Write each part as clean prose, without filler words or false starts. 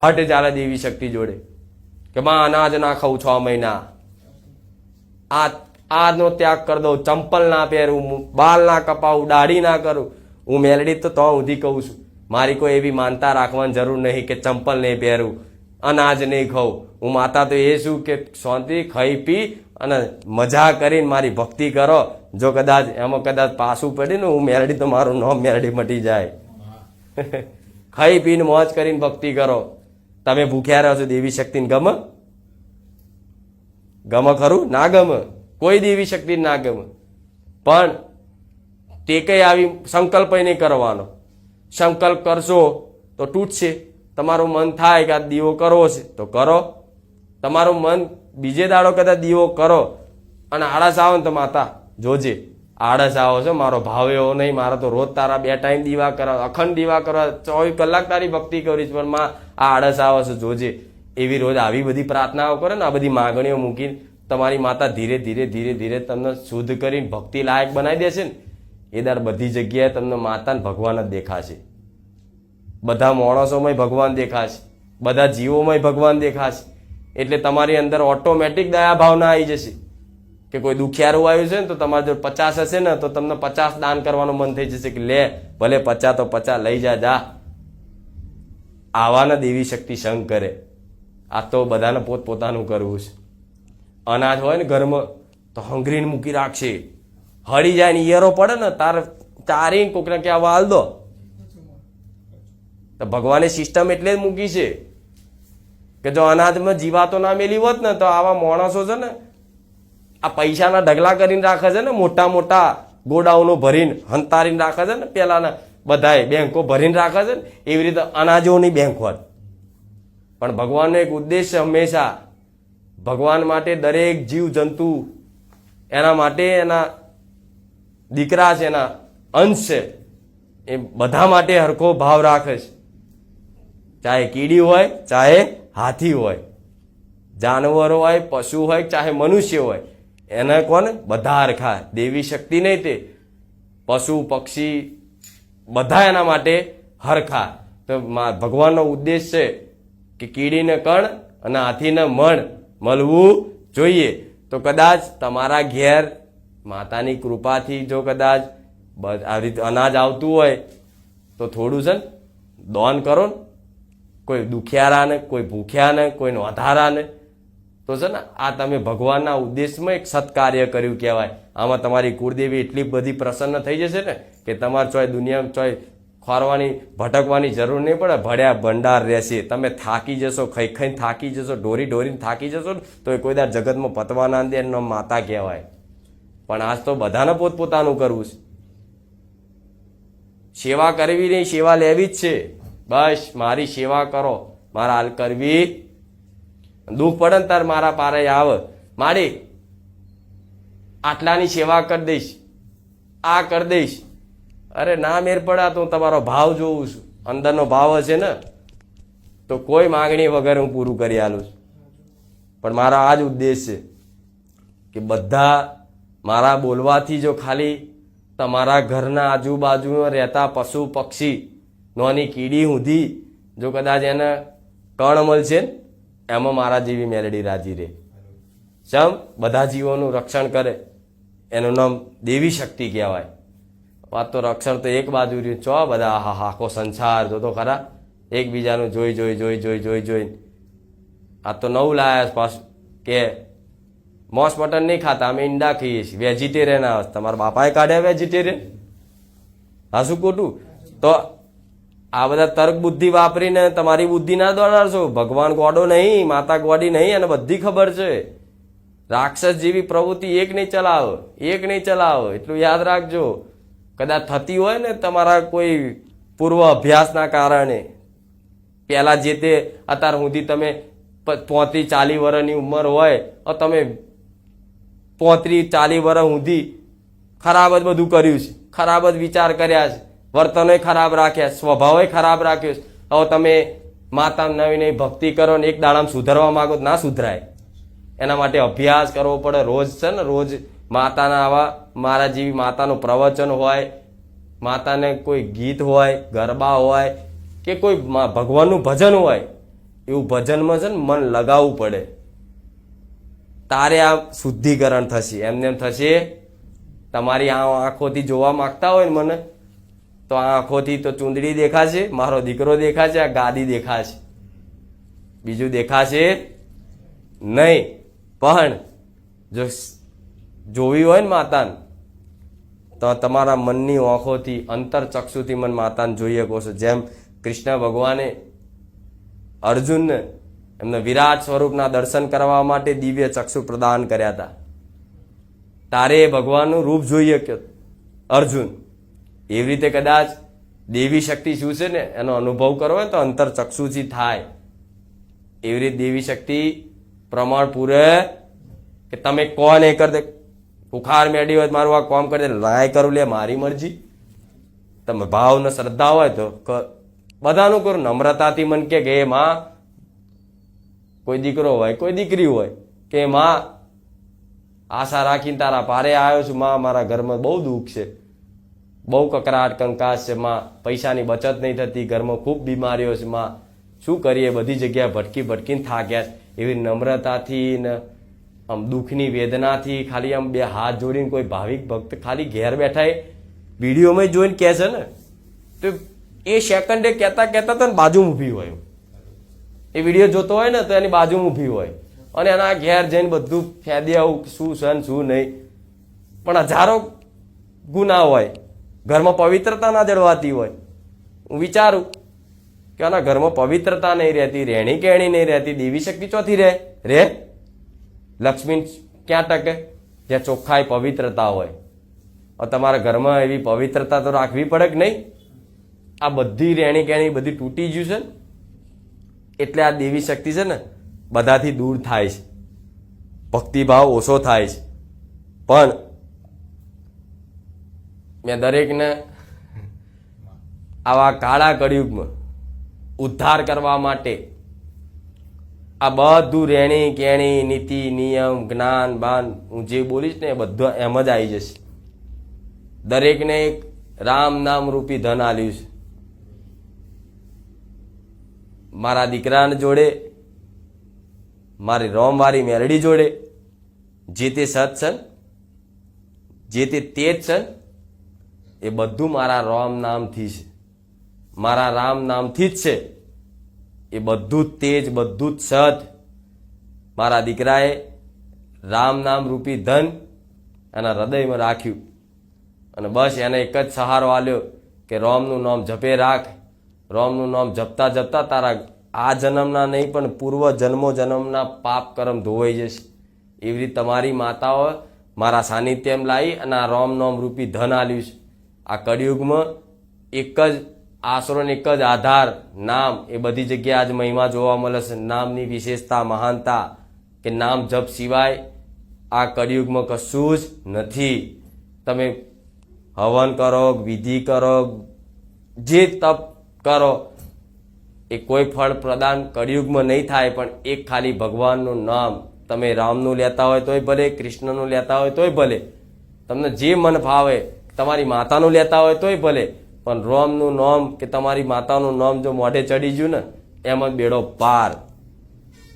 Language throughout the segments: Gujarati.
હટ ચાલે દેવી શક્તિ જોડે કે માં અનાજ ના ખાઉં 6 મહિના, આનો ત્યાગ કરી દઉં, ચંપલ ના પહેરું, બાલ ના કપાવું, દાઢી ના કરું. હું મેલડી તો સુધી કહું છું, મારી કોઈ એવી માનતા રાખવાની જરૂર નહીં કે ચંપલ નહીં પહેરું, અનાજ નહીં ખાઉં. હું માતા તો એ છું કે શાંતિ ખાઈ પી અને મજા કરીને મારી ભક્તિ કરો. જો કદાચ એમાં કદાચ પાછું પડે ને હું મેલડી તો મારું નામ મેલડી મટી જાય. ખાઈ પીને મોજ કરીને ભક્તિ કરો. તમે ભૂખ્યા રહો છો, દેવી શક્તિને ગમે? ગમે ખરું? ના ગમે. કોઈ દેવી શક્તિ ના ગમે. પણ તે કઈ આવી સંકલ્પ નહીં કરવાનો. સંકલ્પ કરશો તો તૂટશે. તમારું મન થાય કે આ દીવો કરવો છે તો કરો. તમારું મન બીજે દાડો કદાચ દીવો કરો અને આળસ આવે ને તો માતા જોજે, આળસ આવો છો, મારો ભાવ એવો નહીં, મારો તો રોજ તારા 2 ટાઈમ દીવા કરવા, અખંડ દીવા કરવા, 24 કલાક તારી ભક્તિ કરીશ, પણ માં આ આળસ આવો છે જોજે. એવી રોજ આવી બધી પ્રાર્થનાઓ કરે ને, આ બધી માગણીઓ મૂકીને તમારી માતા ધીરે ધીરે ધીરે ધીરે તમને શુદ્ધ કરીને ભક્તિ લાયક બનાવી દેશે ને, એ દર બધી જગ્યાએ તમને માતા ને ભગવાન જ દેખાશે. બધા માણસોમાં ભગવાન દેખાશે, બધા જીવોમાં ભગવાન દેખાશે. એટલે તમારી અંદર ઓટોમેટિક દયા ભાવના આવી જશે કે કોઈ દુખિયારું આવ્યું છે ને તો તમારે જો 50 હશે ને તો તમને 50 દાન કરવાનું મન થઈ જશે કે લે ભલે 50 તો 50 લઈ જા. આવાના દેવી શક્તિ સંગ કરે. આ તો બધાને પોતપોતાનું કરવું છે. અનાજ હોય ને ઘરમાં તો હંગરીને મૂકી રાખશે, હળી જાય ને ઈયરો પડે ને તાર ચારીને કોકને ક્યાં વાલ દો. તો ભગવાને સિસ્ટમ એટલે જ મૂકી છે કે જો અનાજમાં જીવાતો ના મેલી હોત ને તો આવા માણસો છે ને આ પૈસાના ઢગલા કરીને રાખે છે ને, મોટા મોટા ગોડાઉનો ભરીને હંતારીને રાખે છે ને, પેલાના બધાએ બેંકો ભરીને રાખે છે ને, એવી રીતે અનાજોની બેંક હોત. પણ ભગવાનનો એક ઉદ્દેશ હંમેશા, ભગવાન માટે દરેક જીવ જંતુ એના માટે એના દીકરા છે, એના અંશ છે, એ બધા માટે હરખો ભાવ રાખે છે. ચાહે કીડી હોય, ચાહે હાથી હોય, જાનવર હોય, પશુ હોય, ચાહે મનુષ્ય હોય, એને કોને બધા હરખા. દેવી શક્તિ નહીં, તે પશુ પક્ષી બધા એના માટે હરખા. તો ભગવાનનો ઉદ્દેશ છે કે કીડીને કણ અને હાથીને મણ મળવું જોઈએ. તો કદાચ તમારા ઘેર માતાની કૃપાથી જો કદાચ આવી રીતે અનાજ આવતું હોય તો થોડું છે ને દાન કરો ને, કોઈ દુખિયારાને, કોઈ ભૂખ્યાને, કોઈ નોંધારાને. તો છે ને આ તમે ભગવાનના ઉદ્દેશમાં એક સત્કાર્ય કર્યું કહેવાય. આમાં તમારી કુળદેવી એટલી બધી પ્રસન્ન થઈ જશે ને કે તમારે ચોય દુનિયામાં ચોય ખોરવાની ભટકવાની જરૂર નહીં પડે. ભળ્યા ભંડાર રહેશે. તમે થાકી જશો, ખાઈ ખાઈને થાકી જશો, ઢોરીને થાકી જશો તો એ કોઈ દર જગતમાં પતવા ના દે, એનો માતા કહેવાય. પણ આજ તો બધાને પોતપોતાનું કરવું છે. સેવા કરવી નહીં, સેવા લેવી જ છે. બસ મારી સેવા કરો, મારા હાલ કરવી. દુઃખ પડે ને તાર મારા પારે આવે, મારી આટલાની સેવા કરી દઈશ, આ કરી દઈશ. અરે ના મેર પડ્યા તો હું તમારો ભાવ જોઉં છું. અંદરનો ભાવ હશે ને તો કોઈ માગણી વગર હું પૂરું કરી આલું છું. પણ મારો આ જ ઉદ્દેશ છે કે બધા મારા બોલવાથી જો ખાલી તમારા ઘરના આજુબાજુમાં રહેતા પશુ પક્ષી, નોની કીડી સુધી જો કદાચ એને કણ મળશે ને એમાં મારા જેવી મેલડી રાજી રહે. સમ બધા જીવોનું રક્ષણ કરે, એનું નામ દેવી શક્તિ કહેવાય. વાત તો રક્ષણ તો એક બાજુ રહ્યું, ચો બધા આખો સંસાર જો તો ખરા એકબીજાનું જોઈ. આ તો નવું લાયા પાછું કે મોસ મટન નહીં ખાતા, અમે ઈંડા ખાઈએ છીએ, વેજીટેરિયન આવે. તમારા બાપાએ કાઢ્યા વેજીટેરિયન? હા શું ખોટું? તો આ બધા તર્ક બુદ્ધિ વાપરીને તમારી બુદ્ધિ ના દોડાડશો. ભગવાન ગોડો નહીં, માતા ગોડી નહીં, એને બધી ખબર છે. રાક્ષસ જેવી પ્રવૃત્તિ એક નહીં ચલાવો, એટલું યાદ રાખજો. કદાચ થતી હોય ને તમારા કોઈ પૂર્વ અભ્યાસના કારણે, પહેલા જે તે અત્યાર સુધી તમે 35-40 વર્ષની ઉંમર હોય, તમે 35-40 વર્ષ સુધી ખરાબ જ બધું કર્યું છે, ખરાબ જ વિચાર કર્યા છે, વર્તનો ખરાબ રાખ્યા, સ્વભાવ ખરાબ રાખ્યો છે. હવે તમે માતા નવી નવી ભક્તિ કરો ને એક દાડામાં સુધરવા માંગો ના સુધરાય. એના માટે અભ્યાસ કરવો પડે. રોજ છે ને રોજ માતાના આવા મારા જેવી માતાનું પ્રવચન હોય, માતાને કોઈ ગીત હોય, ગરબા હોય કે કોઈ ભગવાનનું ભજન હોય, એવું ભજનમાં છે ને મન લગાવવું પડે, તારે આ શુદ્ધિકરણ થશે. એમને એમ થશે તમારી આ આંખોથી જોવા માંગતા હોય ને મને, તો આ આંખોથી તો ચૂંદડી દેખાશે, મારો દીકરો દેખાશે, આ ગાદી દેખાશે, બીજું દેખાશે નહીં. પણ જો જોવી હોય ને માતાને, તો તમારા મનની આંખોથી, અંતર ચક્ષુથી મન માતાને જોઈ શકો છો. જેમ કૃષ્ણ ભગવાને અર્જુનને એમને વિરાટ સ્વરૂપના દર્શન કરવા માટે દિવ્ય ચક્ષુ પ્રદાન કર્યા હતા. તારે ભગવાનનું રૂપ જોઈએ કે અર્જુન, એવી રીતે કદાચ દેવી શક્તિ શું છે ને એનો અનુભવ કરવો હોય તો અંતર ચક્ષુથી થાય. એવી રીતે દેવી શક્તિ પ્રમાણ પૂરે કે તમે કોણ એ કરી દે, બુખાર મેળી હોય મારું આ કામ કરી દે, લાય કરું લે મારી મરજી. તમે ભાવ ને શ્રદ્ધા હોય તો બધાનું કરું. નમ્રતાથી મન કે હે માં, કોઈ દીકરો હોય કોઈ દીકરી હોય કે માં આશા રાખીને તારા પારે આવ્યો છું માં, મારા ઘરમાં બહુ દુઃખ છે, બહુ કકરાટ કંકાસ છે માં, પૈસાની બચત નહીં થતી, ઘરમાં ખૂબ બીમારીઓ છે માં, શું કરીએ, બધી જગ્યાએ ભટકી ભટકીને થાક્યા. એવી નમ્રતાથી ને આમ દુઃખની વેદનાથી ખાલી આમ બે હાથ જોડીને કોઈ ભાવિક ભક્ત ખાલી ઘેર બેઠા એ વિડીયોમાં જોઈને કહે છે ને, તો એ સેકન્ડે કહેતા કહેતા તો બાજુમાં ઊભી હોય, એ વિડીયો જોતો હોય ને તો એની બાજુમાં ઊભી હોય અને એના ઘેર જઈને બધું ફેદી આવું શું છે ને શું નહીં. પણ હજારો ગુના હોય, ઘરમાં પવિત્રતા ના જળવાતી હોય. હું વિચારું કે આના ઘરમાં પવિત્રતા નહીં રહેતી, રહેણી કહેણી નહીં રહેતી, દેવી શક્તિ ચોથી રે લક્ષ્મી ક્યાં ટકે? જ્યાં ચોખ્ખાઈ પવિત્રતા હોય. તમારા ઘરમાં એવી પવિત્રતા તો રાખવી પડે કે નહીં? આ બધી રહેણી કહેણી બધી તૂટી ગયું છે, એટલે આ દેવી શક્તિ છે ને બધાથી દૂર થાય છે, ભક્તિભાવ ઓછો થાય છે. પણ મેં દરેકને આવા કાળા કળિયુગમાં ઉદ્ધાર કરવા માટે આ બધું રહેણી કહેણી, નીતિ નિયમ, જ્ઞાન બાન હું જે બોલીશ ને એ બધું એમ જ આવી જશે. દરેકને એક રામ નામ રૂપી ધન આલ્યું છે. મારા દીકરાને જોડે, મારી રોમવારી મેરડી જોડે જે તે સત્સંગ, જે તે તેજ છે એ બધું મારા રામ નામથી છે, મારા રામ નામથી જ છે. એ બધું જ તેજ, બધું જ સત મારા દીકરાએ રામ નામ રૂપી ધન એના હૃદયમાં રાખ્યું. અને બસ એને એક જ સહારો આલ્યો કે રોમનું નામ જપે રાખ. રોમનું નામ જપતા જપતા તારા આ જન્મના નહીં પણ પૂર્વ જન્મના પાપ કર્મ ધોવાઈ જશે. એવી રીતે તમારી માતાઓ મારા સાનિધ્યમ લાવી અને આ રોમ નામ રૂપી ધન આલ્યું છે. આ કળિયુગમાં એક જ આશરો ને એક જ આધાર નામ, એ બધી જગ્યાએ આજ મહિમા જોવા મળે છે. નામની વિશેષતા, મહાનતા કે નામ જપ સિવાય આ કળિયુગમાં કશું જ નથી. તમે હવન કરો, વિધિ કરો, જે તપ કરો, એ કોઈ ફળ પ્રદાન કળિયુગમાં નહીં થાય. પણ એક ખાલી ભગવાનનું નામ, તમે રામનું લેતા હોય તોય ભલે, કૃષ્ણનું લેતા હોય તોય ભલે, તમને જે મન ભાવે, તમારી માતાનું લેતા હોય તોય ભલે, પણ રોમનું નામ કે તમારી માતાનું નામ જો મોઢે ચડી ગયું ને એમ જ બેડો પાર.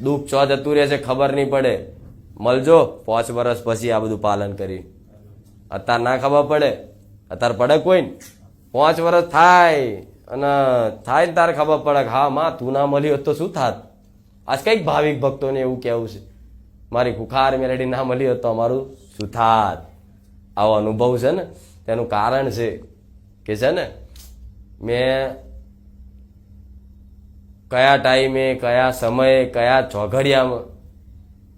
દુઃખ ચો જતું રહે છે ખબર નહીં પડે. મળજો 5 વર્ષ પછી આ બધું પાલન કરી. અત્યારે ના ખબર પડે, અત્યારે પડે કોઈ ને 5 વર્ષ થાય અને થાય ને તારે ખબર પડે કે હા માં તું ના મળી હોત તો શું થાત. આજ કઈક ભાવિક ભક્તોને એવું કહેવું છે, મારી ખુખાર મેલડી ના મળી હોત તો અમારું શું થાત. આવો અનુભવ છે ને, તેનું કારણ છે કે છે ને મેં કયા ટાઈમે, કયા સમયે, કયા ચોઘડિયામાં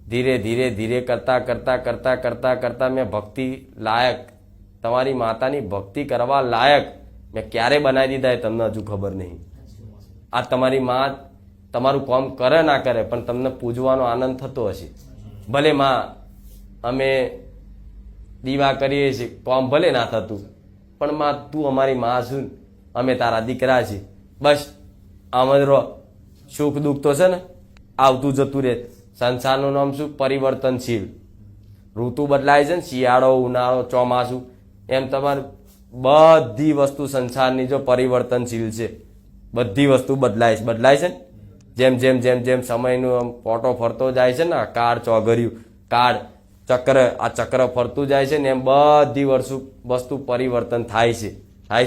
ધીરે ધીરે ધીરે કરતા કરતા કરતા કરતા કરતા મેં ભક્તિ લાયક, તમારી માતાની ભક્તિ કરવા લાયક મેં ક્યારે બનાવી દીધા એ તમને હજુ ખબર નહીં. આ તમારી માં તમારું કામ કરે ના કરે પણ તમને પૂજવાનો આનંદ થતો હશે. ભલે માં અમે દીવા કરીએ છીએ, કામ ભલે ના થતું, પણ માં તું અમારી માં છું, અમે તારા દીકરા છીએ, બસ આમ જ રહો. સુખ દુઃખ તો છે ને આવતું જતું રહે. સંસારનું નામ શું? પરિવર્તનશીલ. ઋતુ બદલાય છે ને, શિયાળો, ઉનાળો, ચોમાસું, એમ તમારે બધી વસ્તુ સંસારની જો પરિવર્તનશીલ છે, બધી વસ્તુ બદલાય છે ને. જેમ જેમ જેમ જેમ સમયનું આમ પોટો ફરતો જાય છે ને કાળ ચોઘર્યું કાળ ચક્ર આ ચક્ર ફરતું જાય છે ને એમ બધી વસ્તુ પરિવર્તન થાય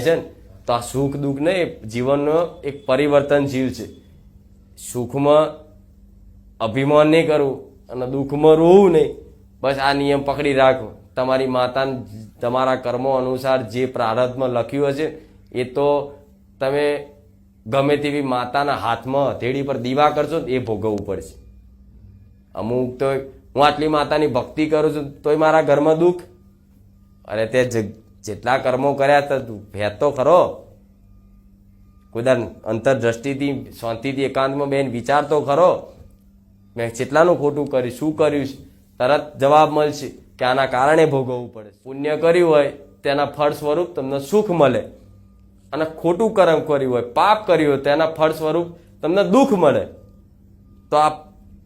છે ને તો આ સુખ દુઃખ નહીં જીવનનો એક પરિવર્તનશીલ છે. સુખમાં અભિમાન નહીં કરવું અને દુઃખમાં રોવું નહીં. બસ આ નિયમ પકડી રાખો. તમારી માતાને તમારા કર્મો અનુસાર જે પ્રારબ્ધમાં લખ્યું હશે એ તો તમે ગમે તેવી માતાના હાથમાં હથેળી પર દીવા કરશો એ ભોગવવું પડશે. અમુક તો હું આટલી માતાની ભક્તિ કરું છું તોય મારા ઘરમાં દુઃખ. અરે તે જેટલા કર્મો કર્યા તો ભેદ તો ખરો. કોઈ અંતરદ્રષ્ટિથી શાંતિથી એકાંતમાં બેન વિચાર તો ખરો મેં કેટલાનું ખોટું કર્યું, શું કર્યું છે. તરત જવાબ મળશે કે આના કારણે ભોગવવું પડે. પુણ્ય કર્યું હોય તેના ફળ સ્વરૂપ તમને સુખ મળે અને ખોટું કર્મ કર્યું હોય પાપ કર્યું હોય તેના ફળ સ્વરૂપ તમને દુઃખ મળે. તો આ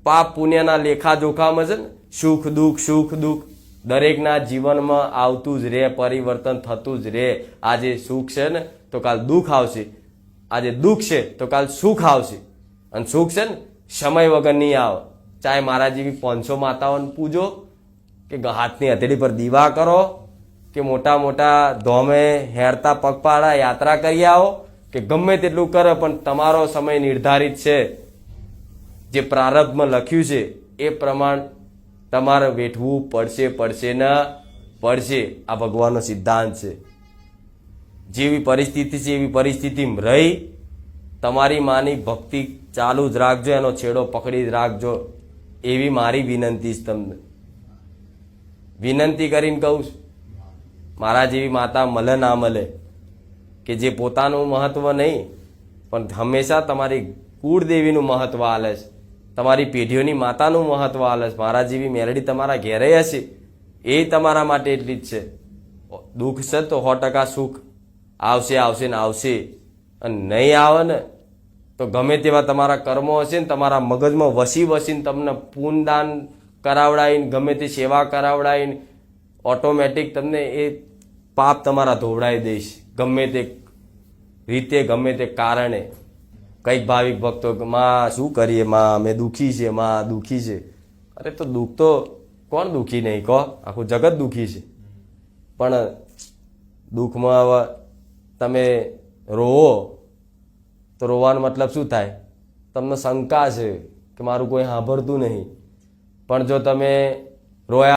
પાપ પુણ્યના લેખાજોખામાં છે ને સુખ દુઃખ દરેકના જીવનમાં આવતું જ રહે, પરિવર્તન થતું જ રહે. આજે સુખ છે ને તો કાલ દુઃખ આવશે, આજે દુઃખ છે તો કાલ સુખ આવશે. અને સુખ છે ને સમય વગર નહીં આવે. ચાહે મારા જેવી 500 માતાઓને પૂજો કે હાથની હથેળી પર દીવા કરો કે મોટા મોટા ધોમે હેરતા પગપાળા યાત્રા કરી આવો કે ગમે તેટલું કરે પણ તમારો સમય નિર્ધારિત છે. જે પ્રારબ્ધમાં લખ્યું છે એ પ્રમાણ તમારે વેઠવું પડશે ને પડશે. આ ભગવાનનો સિદ્ધાંત છે. જેવી પરિસ્થિતિ છે એવી પરિસ્થિતિમાં રહી તમારી માની ભક્તિ ચાલુ જ રાખજો, એનો છેડો પકડી જ રાખજો. એવી મારી વિનંતી છે તમને. વિનંતી કરીને કહું છું મારા જેવી માતા મળે ના મળે કે જે પોતાનું મહત્વ નહીં પણ હંમેશા તમારી કુળદેવીનું મહત્વ આલે છે, તમારી પેઢીઓની માતાનું મહત્વ આલે છે. મારા જેવી મેલડી તમારા ઘેરે હશે એ તમારા માટે એટલી જ છે. દુઃખ છે તો 100% સુખ આવશે ને આવશે. અને નહીં આવે ને તો ગમે તેવા તમારા કર્મો હશે ને તમારા મગજમાં વસીને તમને પૂનદાન કરાવડાવીને ગમે તે સેવા કરાવડાવીને ઓટોમેટિક તમને એ પાપ તમારા ધોવડાવી દઈશ. ગમે તે રીતે ગમે તે કારણે. કંઈક ભાવિક ભક્તો માં શું કરીએ માં અમે દુઃખી છે, માં દુઃખી છે. અરે તો દુઃખ તો કોણ દુઃખી નહીં કહો, આખું જગત દુઃખી છે. પણ દુઃખમાં હવે તમે રોવો તો રોવાનો મતલબ શું થાય? તમને શંકા છે કે મારું કોઈ સાંભળતું નહીં. પણ જો તમે રોયા